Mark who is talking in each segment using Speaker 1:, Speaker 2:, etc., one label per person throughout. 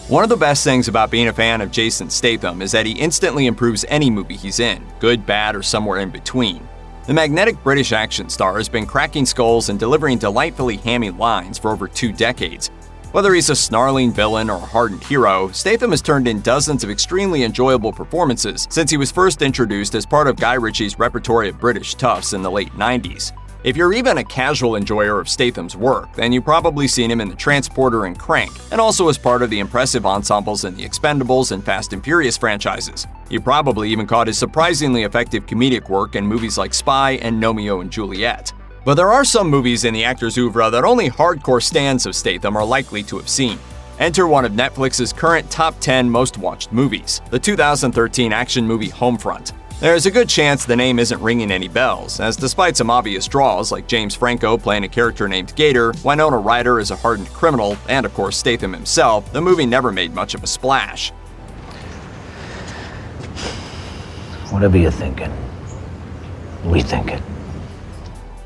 Speaker 1: One of the best things about being a fan of Jason Statham is that he instantly improves any movie he's in, good, bad, or somewhere in between. The magnetic British action star has been cracking skulls and delivering delightfully hammy lines for over 2 decades. Whether he's a snarling villain or a hardened hero, Statham has turned in dozens of extremely enjoyable performances since he was first introduced as part of Guy Ritchie's repertory of British toughs in the late 90s. If you're even a casual enjoyer of Statham's work, then you've probably seen him in The Transporter and Crank, and also as part of the impressive ensembles in The Expendables and Fast and Furious franchises. You probably even caught his surprisingly effective comedic work in movies like Spy and Romeo and Juliet. But there are some movies in the actor's oeuvre that only hardcore stans of Statham are likely to have seen. Enter one of Netflix's current top 10 most watched movies, the 2013 action movie Homefront. There's a good chance the name isn't ringing any bells, as despite some obvious draws like James Franco playing a character named Gator, Winona Ryder is a hardened criminal, and of course Statham himself, the movie never made much of a splash.
Speaker 2: Whatever you're thinking, we think it.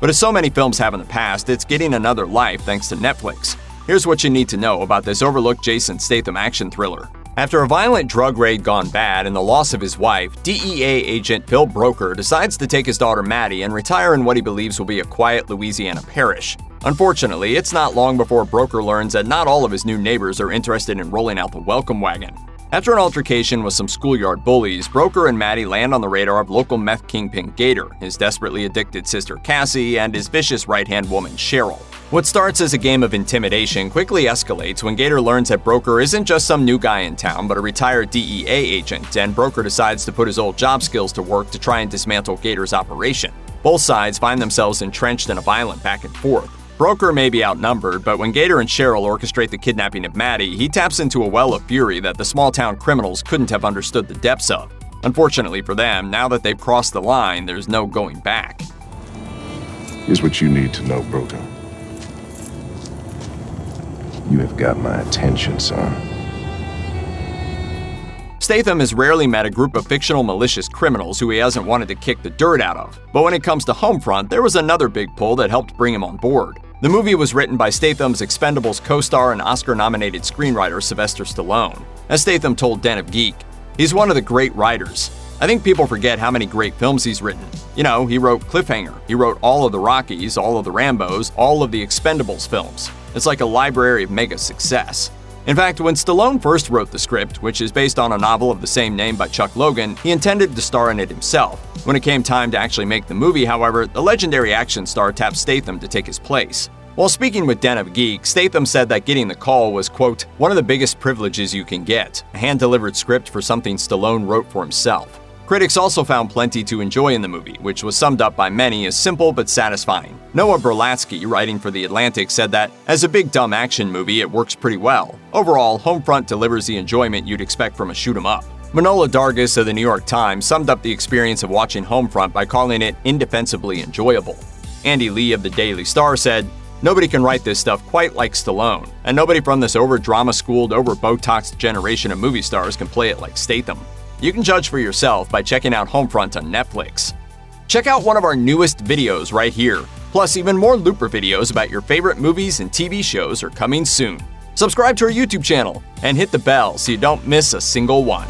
Speaker 1: But as so many films have in the past, it's getting another life thanks to Netflix. Here's what you need to know about this overlooked Jason Statham action thriller. After a violent drug raid gone bad and the loss of his wife, DEA agent Bill Broker decides to take his daughter Maddie and retire in what he believes will be a quiet Louisiana parish. Unfortunately, it's not long before Broker learns that not all of his new neighbors are interested in rolling out the welcome wagon. After an altercation with some schoolyard bullies, Broker and Maddie land on the radar of local meth kingpin Gator, his desperately addicted sister Cassie, and his vicious right-hand woman Cheryl. What starts as a game of intimidation quickly escalates when Gator learns that Broker isn't just some new guy in town, but a retired DEA agent, and Broker decides to put his old job skills to work to try and dismantle Gator's operation. Both sides find themselves entrenched in a violent back and forth. Broker may be outnumbered, but when Gator and Cheryl orchestrate the kidnapping of Maddie, he taps into a well of fury that the small-town criminals couldn't have understood the depths of. Unfortunately for them, now that they've crossed the line, there's no going back.
Speaker 3: Here's what you need to know, Broker. You have got my attention, son.
Speaker 1: Statham has rarely met a group of fictional malicious criminals who he hasn't wanted to kick the dirt out of. But when it comes to Homefront, there was another big pull that helped bring him on board. The movie was written by Statham's Expendables co-star and Oscar-nominated screenwriter Sylvester Stallone. As Statham told Den of Geek, he's one of the great writers. I think people forget how many great films he's written. You know, he wrote Cliffhanger, he wrote all of the Rockies, all of the Rambos, all of the Expendables films. It's like a library of mega success. In fact, when Stallone first wrote the script, which is based on a novel of the same name by Chuck Logan, he intended to star in it himself. When it came time to actually make the movie, however, the legendary action star tapped Statham to take his place. While speaking with Den of Geek, Statham said that getting the call was, quote, one of the biggest privileges you can get, a hand-delivered script for something Stallone wrote for himself. Critics also found plenty to enjoy in the movie, which was summed up by many as simple but satisfying. Noah Berlatsky, writing for The Atlantic, said that, as a big dumb action movie, it works pretty well. Overall, Homefront delivers the enjoyment you'd expect from a shoot-'em-up. Manola Dargis of The New York Times summed up the experience of watching Homefront by calling it indefensibly enjoyable. Andy Lee of The Daily Star said, nobody can write this stuff quite like Stallone, and nobody from this over-drama-schooled, over-Botoxed generation of movie stars can play it like Statham. You can judge for yourself by checking out Homefront on Netflix. Check out one of our newest videos right here. Plus, even more Looper videos about your favorite movies and TV shows are coming soon. Subscribe to our YouTube channel and hit the bell so you don't miss a single one.